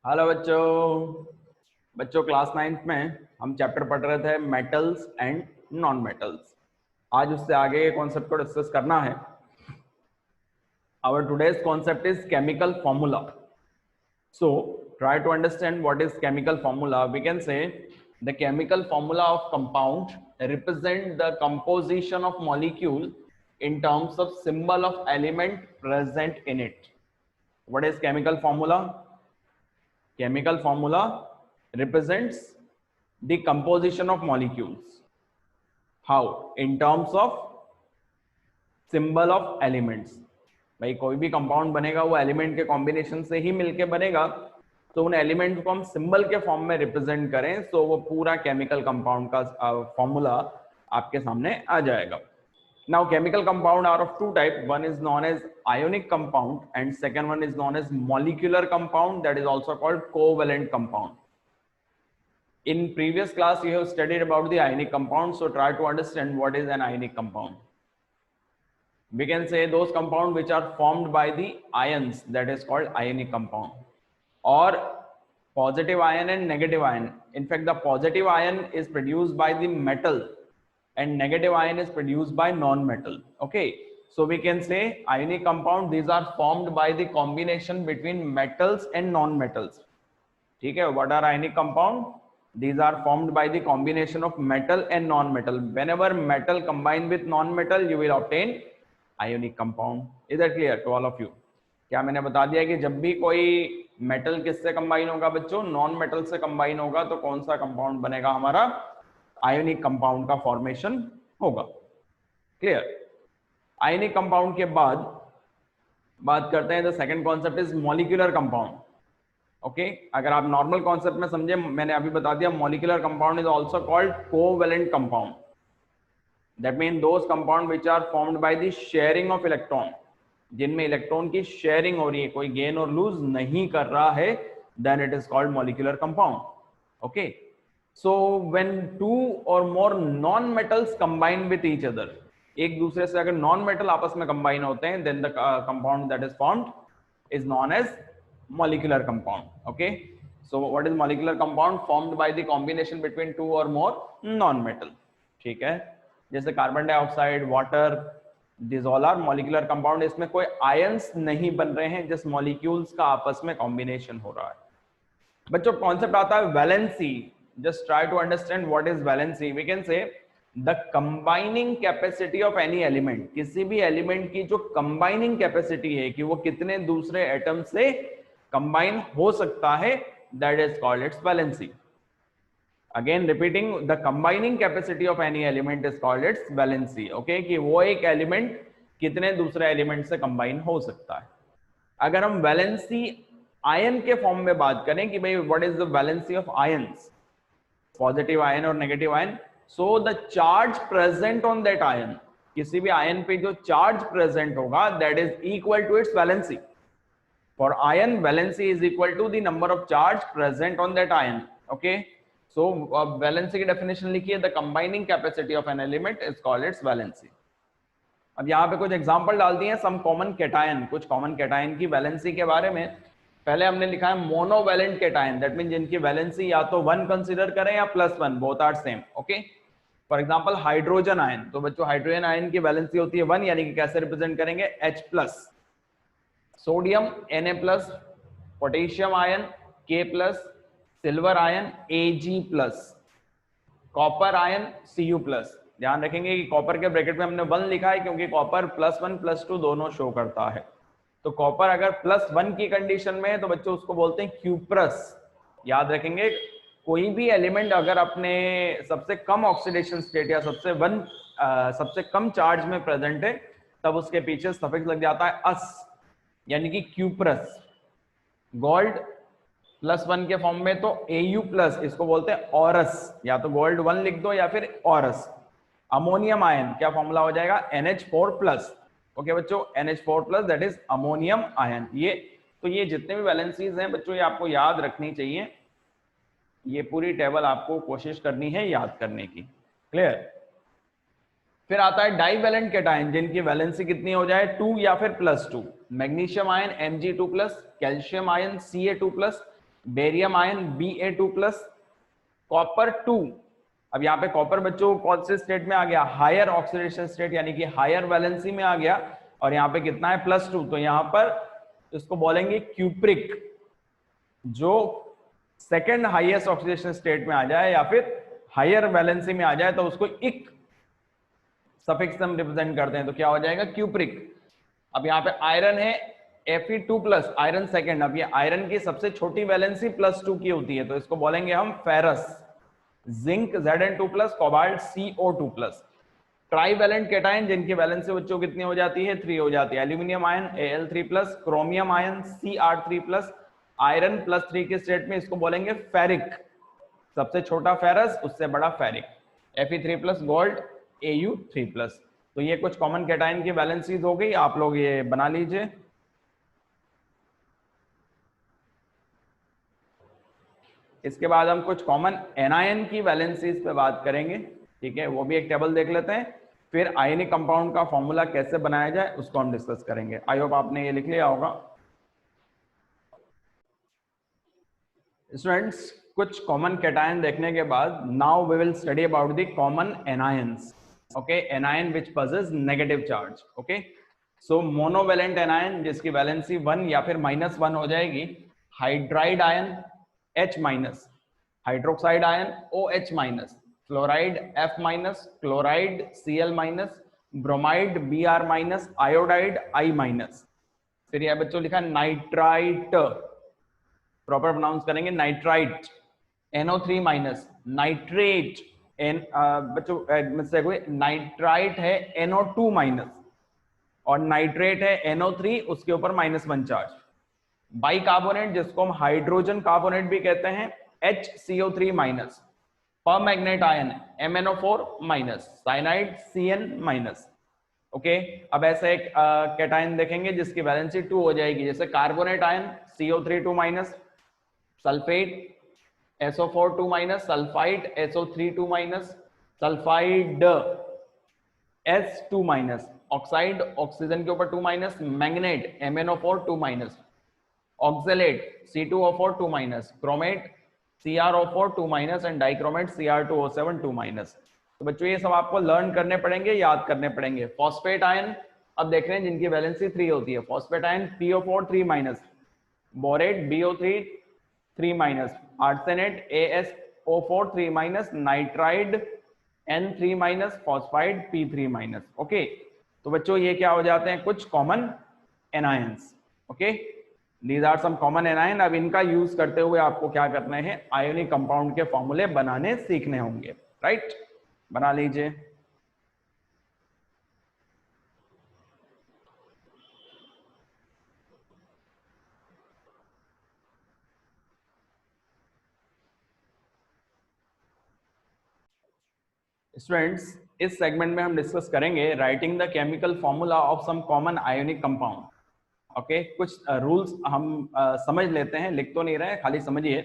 Hello बच्चों। बच्चों class 9th में हम चैप्टर पढ़ रहे थे मेटल्स एंड नॉन मेटल्स। आज उससे आगे कॉन्सेप्ट को डिस्कस करना है। Our today's concept is chemical formula. So try to understand what is chemical formula. We can say the chemical formula of compound represent the composition of molecule in terms of symbol of element present in it. What is chemical formula? Chemical formula represents the composition of molecules. How? In terms of symbol of elements. भाई कोई भी compound बनेगा वो element के combination से ही मिलके बनेगा, तो उन एलिमेंट को हम सिंबल के फॉर्म में रिप्रेजेंट करें तो वो पूरा केमिकल कंपाउंड का फॉर्मूला आपके सामने आ जाएगा। Now chemical compound are of two type. One is known as ionic compound and second one is known as molecular compound, that is also called covalent compound. In previous class you have studied about the ionic compound, so try to understand what is an ionic compound. We can say those compound which are formed by the ions, that is called ionic compound, or positive ion and negative ion. In fact the positive ion is produced by the metal and negative ion is produced by non-metal. Okay, so we can say ionic compound, these are formed by the combination between metals and non-metals. ठीक है, what are ionic compound? These are formed by the combination of metal and non-metal. Whenever metal combine with non-metal you will obtain ionic compound. Is that clear to all of you? क्या मैंने बता दिया कि जब भी कोई metal किससे combine होगा बच्चों, नॉन मेटल से कंबाइन होगा, तो कौन सा कंपाउंड बनेगा हमारा? आयोनिक कंपाउंड का फॉर्मेशन होगा। क्लियर? आयोनिक कंपाउंड के बाद बात करते हैं the second concept is molecular compound. Okay, अगर आप नॉर्मल कॉन्सेप्ट में समझे, मैंने अभी बता दिया molecular compound is also called covalent compound. That mean those compound which are formed by the sharing of electron, जिनमें इलेक्ट्रॉन की शेयरिंग हो रही है, कोई गेन और लूज नहीं कर रहा है, then it is called molecular compound. Okay, so when two or more non-metals combine with each other, एक दूसरे से अगर नॉन मेटल आपस में कंबाइन होते हैं, then the compound that is formed is known as molecular compound. Okay, so what is molecular compound? Formed by the combination between two or more non-metal. ठीक है, जैसे carbon dioxide, water, these all are molecular compound. इसमें कोई ions नहीं बन रहे हैं, जिस मॉलिक्यूल्स का आपस में कॉम्बिनेशन हो रहा है। बच्चों कॉन्सेप्ट आता है valency. Just try to understand what is valency. We can say the combining capacity of any element. किसी भी एलिमेंट की जो combining capacity है कि वो कितने दूसरे एटम से combine हो सकता है, that is called its valency. Again repeating, the combining capacity of any element is called its valency. Okay, कि वो एक एलिमेंट कितने दूसरे एलिमेंट से combine हो सकता है। अगर हम वैलेंसी आयन के फॉर्म में बात करें कि भाई what is the valency of ions, positive ion और negative ion, so the charge present on that ion, किसी भी आयन पे जो चार्ज प्रेजेंट होगा that is equal to its valency. For ion valency is equal to the number of charge present on that ion. Okay, so valency की definition लिखिए, the combining capacity of an element is called its valency. अब यहाँ पे कुछ example डाल दिए some common cation, कुछ common cation की वैलेंसी के बारे में। पहले हमने लिखा है मोनोवैलेंट कैटायन, दैट मीन जिनकी वैलेंसी या तो 1 कंसीडर करें या +1, both are same. Okay, for example hydrogen ion, तो बच्चों हाइड्रोजन आयन की वैलेंसी होती है 1, यानी कि कैसे रिप्रेजेंट करेंगे? H+, sodium Na+, potassium ion K+, silver ion Ag+, copper ion Cu+। ध्यान रखेंगे कि कॉपर के ब्रैकेट में हमने 1 लिखा है क्योंकि कॉपर +1 +2 दोनों शो करता है। तो कॉपर अगर +1 की कंडीशन में है तो बच्चों उसको बोलते हैं क्यूप्रस। याद रखेंगे, कोई भी एलिमेंट अगर अपने सबसे कम ऑक्सीडेशन स्टेट या सबसे कम चार्ज में प्रेजेंट है, तब उसके पीछे सफिक्स लग जाता है अस, यानी कि क्यूप्रस। गोल्ड +1 के फॉर्म में तो Au+, इसको बोलते हैं ऑरस, या तो गोल्ड 1 लिख दो या फिर ऑरस। अमोनियम आयन क्या फॉर्मूला हो जाएगा? NH4+। ओके बच्चों, NH4+, that is ammonium ion. ये जितने भी वैलेंसीज हैं बच्चों, ये आपको याद रखनी चाहिए। ये पूरी टेबल आपको कोशिश करनी है याद करने की। क्लियर? फिर आता है डाइवैलेंट कैटायन, जिनकी वैलेंसी कितनी हो जाए? 2 या फिर +2। Magnesium ion Mg2+, calcium ion Ca2+, barium ion Ba2+, copper 2। अब यहाँ पे कॉपर बच्चों कौन से स्टेट में आ गया, हायर ऑक्सीडेशन स्टेट, यानी कि हायर वैलेंसी में आ गया, और यहाँ पे कितना है +2, तो यहाँ पर इसको बोलेंगे क्यूप्रिक। जो सेकेंड हाईएस्ट ऑक्सीडेशन स्टेट में आ जाए या फिर हायर वैलेंसी में आ जाए तो उसको इक सफिक्स हम रिप्रेजेंट करते हैं, तो क्या हो जाएगा क्यूप्रिक। अब यहाँ पे आयरन है Fe2+, आयरन सेकेंड। अब ये आयरन की सबसे छोटी वैलेंसी +2 की होती है, तो इसको बोलेंगे हम ferrous. Zinc Zn2+, cobalt CO2+। Trivalent cation जिनकी वैलेंसी बच्चों कितनी हो जाती है, 3 हो जाती है, aluminium ion Al3+, chromium ion Cr3+। Iron +3 के स्टेट में इसको बोलेंगे फेरिक। सबसे छोटा फेरस, उससे बड़ा फेरिक। Fe3+, gold Au3+। तो ये कुछ कॉमन कैटायन की वैलेंसीज हो गई, आप लोग ये बना लीजिए। इसके बाद हम कुछ कॉमन एनायन की वैलेंसीज पे बात करेंगे, ठीक है, वो भी एक टेबल देख लेते हैं। फिर आयनिक कंपाउंड का फॉर्मूला कैसे बनाया जाए उसको हम डिस्कस करेंगे। आई होप आपने ये लिख लिया होगा। स्टूडेंट्स, कुछ कॉमन कैटायन देखने के बाद now we will study about the common anions. Okay, anion which possess negative charge. Okay, so monovalent anion जिसकी वैलेंसी 1 या फिर -1 हो जाएगी, hydride ion H-, hydroxide ion OH-, fluoride F-, chloride Cl-, bromide Br-, iodide I-। फिर यह बच्चों लिखा nitrite, proper pronounce करेंगे नाइट्राइट, NO3-, नाइट्रेट बच्चों नाइट्राइट है NO2-, और नाइट्रेट है NO3, उसके ऊपर -1 चार्ज। बाइकार्बोनेट जिसको हम हाइड्रोजन कार्बोनेट भी कहते हैं HCO3-। परमैग्नेट ion MnO4-, cyanide CN-। Okay, अब ऐसे एक कैटायन देखेंगे जिसकी वैलेंसी 2 हो जाएगी, जैसे carbonate ion CO3 2-, sulphate SO4 2-, sulphide SO3 2-, sulphide S2-, oxide oxygen के ऊपर 2-, magnet MnO4 2-, oxalate C2O4 2-, chromate CrO4 2-, and dichromate Cr2O7 2-। तो बच्चों ये सब आपको लर्न करने पड़ेंगे, याद करने पड़ेंगे। फॉस्फेट आयन अब देख रहे हैं जिनकी वैलेंसी 3 होती है, phosphate ion PO4 3-, borate BO3 3-, arsenate AsO4 3-, nitride N3-, phosphide P3-। Okay, तो बच्चों ये क्या हो जाते हैं, कुछ common anions. Okay, These are some common anion। अब इनका यूज करते हुए आपको क्या करना है, आयोनिक कंपाउंड के फॉर्मूले बनाने सीखने होंगे। राइट, बना लीजिए। स्टूडेंट्स, इस सेगमेंट में हम डिस्कस करेंगे writing the chemical formula of some common ionic compound. Okay, कुछ रूल्स हम समझ लेते हैं, लिख तो नहीं रहे, खाली समझिए।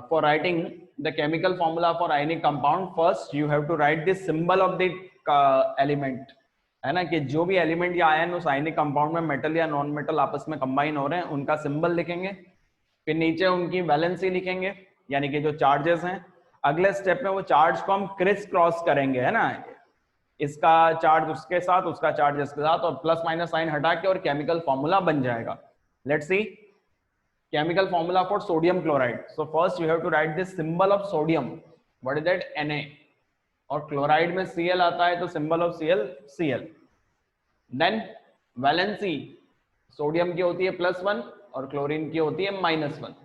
For writing the chemical formula for ionic compound, first you have to write the symbol of the element, है ना, कि जो भी एलिमेंट या आयन उस आयोनिक कंपाउंड में मेटल या नॉन मेटल आपस में कंबाइन हो रहे हैं उनका सिंबल लिखेंगे। फिर नीचे उनकी वैलेंसी लिखेंगे, यानी कि जो चार्जेस हैं। अगले स्टेप में वो चार्ज को हम क्रिस क्रॉस करेंगे, है ना, इसका चार्ज उसके साथ, उसका चार्ज इसके साथ, और प्लस माइनस साइन हटा के और केमिकल फॉर्मूला बन जाएगा। Let's see chemical formula for sodium chloride. So first you have to write this symbol of sodium, what is that, Na। और क्लोराइड में Cl आता है तो symbol of Cl Cl। Then valency sodium की होती है +1 और क्लोरीन की होती है -1।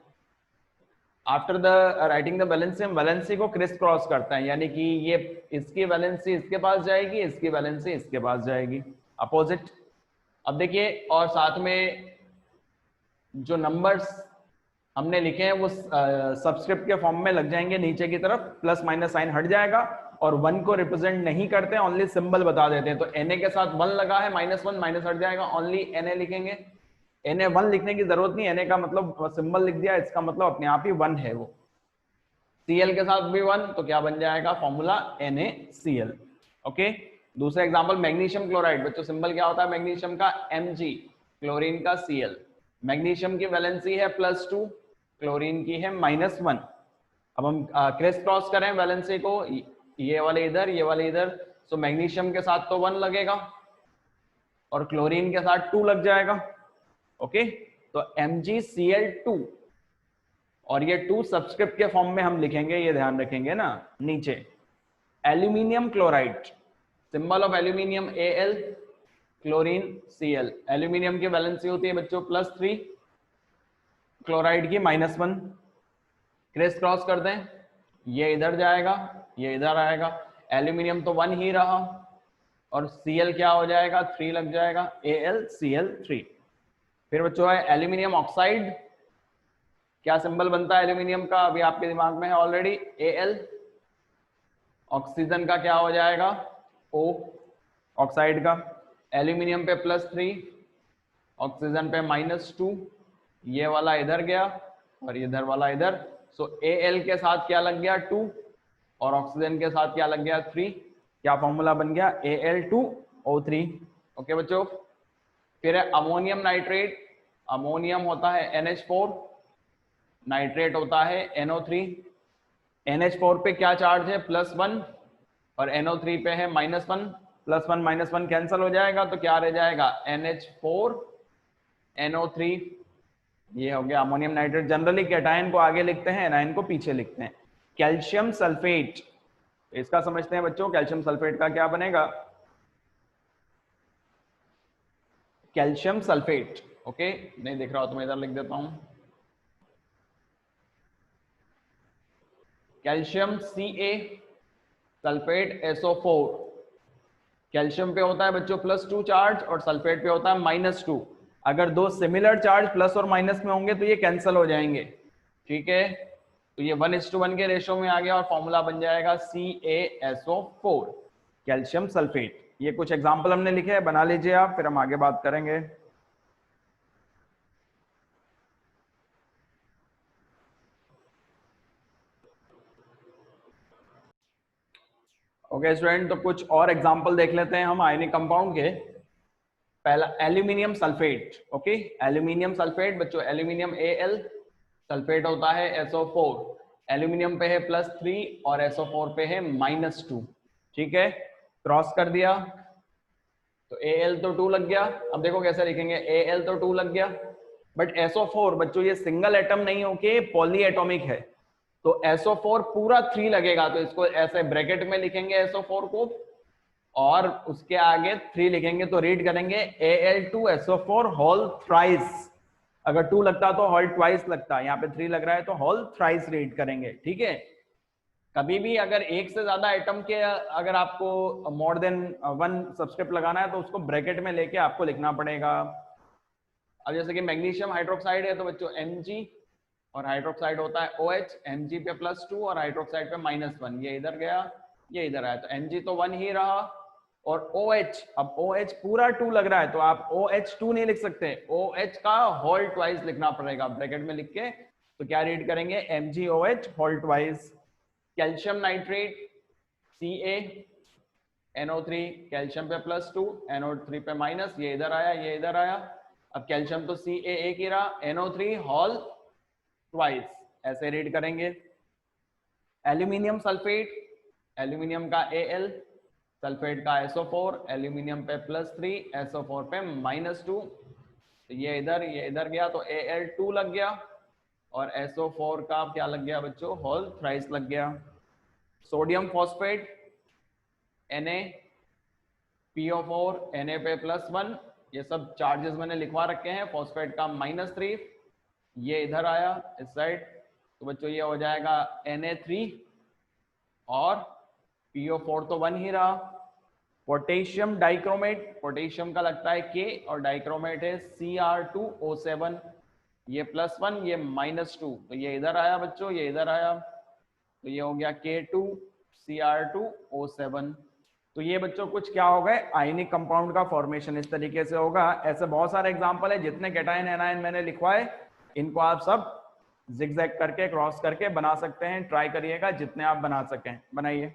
After the writing the valency, हम वैलेंसी को क्रिस क्रॉस करते हैं, यानी कि ये इसकी वैलेंसी इसके पास जाएगी, इसकी वैलेंसी इसके पास जाएगी, अपोजिट। अब देखिए, और साथ में जो नंबर्स हमने लिखे हैं वो सबस्क्रिप्ट के फॉर्म में लग जाएंगे नीचे की तरफ, प्लस माइनस साइन हट जाएगा, और 1 को रिप्रेजेंट नहीं करते हैं, ओनली सिंबल बता देते हैं। तो Na के साथ 1 लगा है, -1 माइनस हट जाएगा, ओनली Na लिखेंगे। Na 1 लिखने की जरूरत नहीं, Na का मतलब सिंबल लिख दिया, इसका मतलब अपने आप ही 1 है वो। Cl के साथ भी 1, तो क्या बन जाएगा फॉर्मूला NaCl। ओके, दूसरा एग्जांपल मैग्नीशियम क्लोराइड। बच्चों सिंबल क्या होता है मैग्नीशियम का, Mg, क्लोरीन का Cl। मैग्नीशियम की वैलेंसी है +2, क्लोरीन की है -1। अब हम क्रिस क्रॉस करें वैलेंसी को, ये वाले इधर ये वाले इधर, तो मैग्नीशियम के साथ तो 1 लगेगा और क्लोरीन के साथ 2 लग जाएगा। ओके, तो MgCl2, और ये 2 सब्सक्रिप्ट के फॉर्म में हम लिखेंगे, ये ध्यान रखेंगे ना। नीचे aluminium chloride, symbol of aluminium Al, chlorine Cl। Aluminium की वैलेंसी होती है बच्चों +3, क्लोराइड की -1। क्रिस क्रॉस कर दें, ये इधर जाएगा ये इधर आएगा, एल्यूमिनियम तो 1 ही रहा और Cl क्या हो जाएगा, 3 लग जाएगा, AlCl3। फिर बच्चों है एल्यूमिनियम ऑक्साइड, क्या सिंबल बनता है एल्यूमिनियम का, अभी आपके दिमाग में है ऑलरेडी, Al। ऑक्सीजन का क्या हो जाएगा, O, ऑक्साइड का। एल्यूमिनियम पे +3, ऑक्सीजन पे -2, ये वाला इधर गया और इधर वाला इधर, सो Al के साथ क्या लग गया, 2, और ऑक्सीजन के साथ क्या लग गया, 3। क्या फॉर्मूला बन गया, Al2O3। ओके बच्चों, फिर है अमोनियम नाइट्रेट, अमोनियम होता है NH4, नाइट्रेट होता है NO3। NH4 पे क्या चार्ज है, +1, और NO3 पे है -1। +1 -1 कैंसिल हो जाएगा, तो क्या रह जाएगा, NH4 NO3। ये हो गया अमोनियम नाइट्रेट। जनरली कैटायन को आगे लिखते हैं, एनायन को पीछे लिखते हैं। कैल्शियम सल्फेट, इसका समझते हैं बच्चों, कैल्शियम सल्फेट का क्या बनेगा, कैल्शियम सल्फेट। ओके, नहीं दिख रहा हो तो मैं इधर लिख देता हूं, calcium Ca, sulphate SO4। Calcium पे होता है बच्चों +2 चार्ज और सल्फेट पे होता है -2। अगर दो सिमिलर चार्ज प्लस और माइनस में होंगे तो ये कैंसिल हो जाएंगे, ठीक है। तो ये 1:1 के रेशो में आ गया और फॉर्मूला बन जाएगा CaSO4, कैल्शियम सल्फेट। ये कुछ एग्जाम्पल हमने लिखे हैं, बना लीजिए आप, फिर हम आगे बात करेंगे। ओके स्टूडेंट, तो कुछ और एग्जाम्पल देख लेते हैं हम आयनिक कंपाउंड के। पहला aluminium sulphate. Okay, aluminium sulphate बच्चों, एल्यूमिनियम Al, सल्फेट होता है SO4। एल्यूमिनियम पे है +3 और SO4 पे है -2, ठीक है। क्रॉस कर दिया तो Al तो 2 लग गया। अब देखो कैसे लिखेंगे, Al तो 2 लग गया, बट SO4 बच्चों ये सिंगल एटम नहीं होके पॉली एटॉमिक है, तो SO4 पूरा 3 लगेगा, तो इसको ऐसे ब्रैकेट में लिखेंगे SO4 को, और उसके आगे 3 लिखेंगे, तो रीड करेंगे Al2SO4 होल थ्राइस। अगर 2 लगता तो होल ट्वाइस लगता, यहाँ पे 3 लग रहा है तो होल थ्राइस रीड करेंगे, ठीक है। कभी भी अगर एक से ज्यादा एटम के अगर आपको मोर देन 1 सब्सक्रिप्ट लगाना है तो उसको ब्रैकेट में लेके आपको लिखना पड़ेगा। अब जैसे कि मैग्नीशियम हाइड्रोक्साइड है तो बच्चों Mg, और हाइड्रोक्साइड होता है OH, Mg पे +2 और हाइड्रोक्साइड पे -1, ये इधर गया ये इधर आया, तो Mg तो 1 ही रहा, और OH, अब OH पूरा 2 लग रहा है तो आप OH2 नहीं लिख सकते, OH का होल ट्वाइस लिखना पड़ेगा ब्रैकेट में लिख के। तो क्या रीड करेंगे, MgOH whole twice. Calcium nitrate Ca, NO3, calcium पे +2, NO3 पे माइनस, ये इधर आया ये इधर आया। अब कैल्शियम तो Ca एक ही रहा, NO3 होल ट्वाइस, ऐसे रीड करेंगे। एल्यूमिनियम सल्फेट, एल्यूमिनियम का Al, सल्फेट का SO4, एल्यूमिनियम पे +3, SO4 पे -2, तो ये इधर गया तो Al2 लग गया, और SO4 का क्या लग गया बच्चों, होल थ्राइस लग गया। Sodium phosphate Na, PO4, Na पे +1, ये सब चार्जेस मैंने लिखवा रखे हैं। फॉस्फेट का -3, ये इधर आया इस साइड, तो बच्चों ये हो जाएगा Na3, और PO4 तो 1 ही रहा। पोटेशियम डाइक्रोमेट, पोटेशियम का लगता है K और डाइक्रोमेट है Cr2O7, ये +1 ये -2, तो ये इधर आया बच्चों ये इधर आया, तो ये हो गया K2Cr2O7। तो ये बच्चों कुछ क्या हो गए, आयनिक कंपाउंड का फॉर्मेशन इस तरीके से होगा। ऐसे बहुत सारे एग्जांपल है, जितने कैटायन एनायन मैंने लिखवाए इनको आप सब जिगजैग करके क्रॉस करके बना सकते हैं। ट्राई करिएगा जितने आप बना सकें, बनाइए।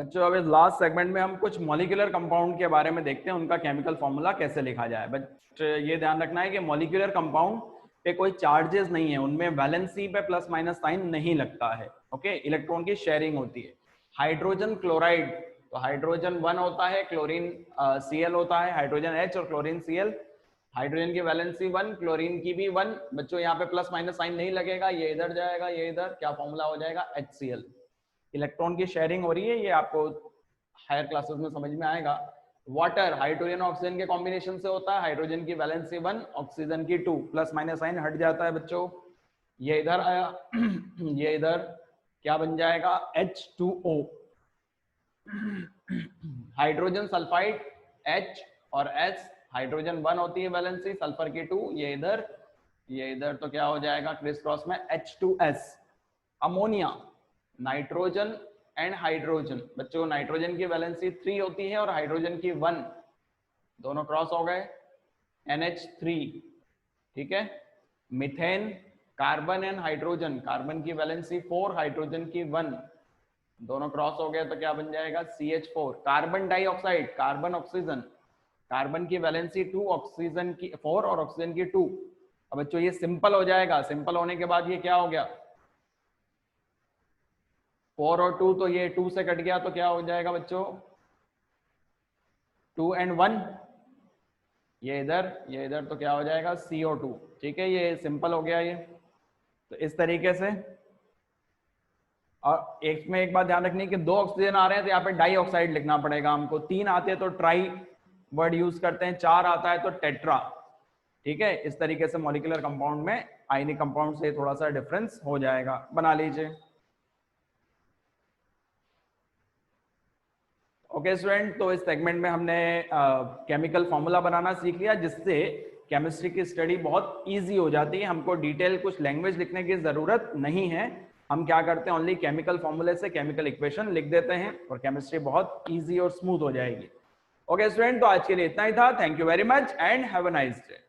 बच्चों अब इस लास्ट सेगमेंट में हम कुछ मॉलिक्यूलर कंपाउंड के बारे में देखते हैं, उनका केमिकल फॉर्मूला कैसे लिखा जाए। बट ये ध्यान रखना है कि मॉलिक्यूलर कंपाउंड पे कोई चार्जेस नहीं है, उनमें वैलेंसी पे प्लस माइनस साइन नहीं लगता है। ओके, इलेक्ट्रॉन की शेयरिंग होती है। हाइड्रोजन क्लोराइड, तो हाइड्रोजन 1 होता है, क्लोरीन Cl होता है, हाइड्रोजन H और क्लोरीन Cl। हाइड्रोजन की वैलेंसी 1, क्लोरीन की भी 1। बच्चों यहाँ पे प्लस माइनस साइन नहीं लगेगा, ये इधर जाएगा, ये इधर, क्या फॉर्मूला हो जाएगा, HCl। इलेक्ट्रॉन की शेयरिंग हो रही है, ये आपको हायर क्लासेस में समझ में आएगा। वाटर हाइड्रोजन ऑक्सीजन के कॉम्बिनेशन से होता है, हाइड्रोजन की वैलेंसी 1, ऑक्सीजन की 2, प्लस माइनस साइन हट जाता है बच्चों, ये इधर आया ये इधर क्या बन जाएगा, H2O। हाइड्रोजन सल्फाइड H और S, हाइड्रोजन 1 होती है वैलेंसी, सल्फर की 2, ये इधर तो क्या हो जाएगा क्रिस क्रॉस में H2S। Ammonia, nitrogen and hydrogen, बच्चों नाइट्रोजन की वैलेंसी 3 होती है और हाइड्रोजन की 1, दोनों क्रॉस हो गए, NH3। ठीक है। Methane, carbon and hydrogen, carbon की वैलेंसी 4, हाइड्रोजन की 1, दोनों क्रॉस हो गए तो क्या बन जाएगा, CH4। Carbon dioxide, carbon oxygen, carbon की वैलेंसी 2, ऑक्सीजन की 4 और ऑक्सीजन की 2। अब बच्चों ये सिंपल हो जाएगा, सिंपल होने के बाद ये क्या हो गया, 4 और 2, तो ये 2 से कट गया तो क्या हो जाएगा बच्चों, 2 and 1, ये इधर तो क्या हो जाएगा, CO2। ठीक है, ये सिंपल हो गया ये। तो इस तरीके से, और एक में एक बात ध्यान रखनी है कि 2 ऑक्सीजन आ रहे हैं तो यहाँ पे डाई ऑक्साइड लिखना पड़ेगा हमको, 3 आते हैं तो ट्राई वर्ड यूज करते हैं, 4 आता है तो टेट्रा। ठीक है, इस तरीके से मॉलिक्यूलर कंपाउंड में आयनिक कंपाउंड से थोड़ा सा डिफरेंस हो जाएगा, बना लीजिए। ओके स्टूडेंट, तो इस सेगमेंट में हमने केमिकल फॉर्मूला बनाना सीख लिया, जिससे केमिस्ट्री की स्टडी बहुत इजी हो जाती है। हमको डिटेल कुछ लैंग्वेज लिखने की जरूरत नहीं है, हम क्या करते हैं, ओनली केमिकल फॉर्मूले से केमिकल इक्वेशन लिख देते हैं और केमिस्ट्री बहुत इजी और स्मूथ हो जाएगी। ओके स्टूडेंट, तो आज के लिए इतना ही था। Thank you very much and have a nice day.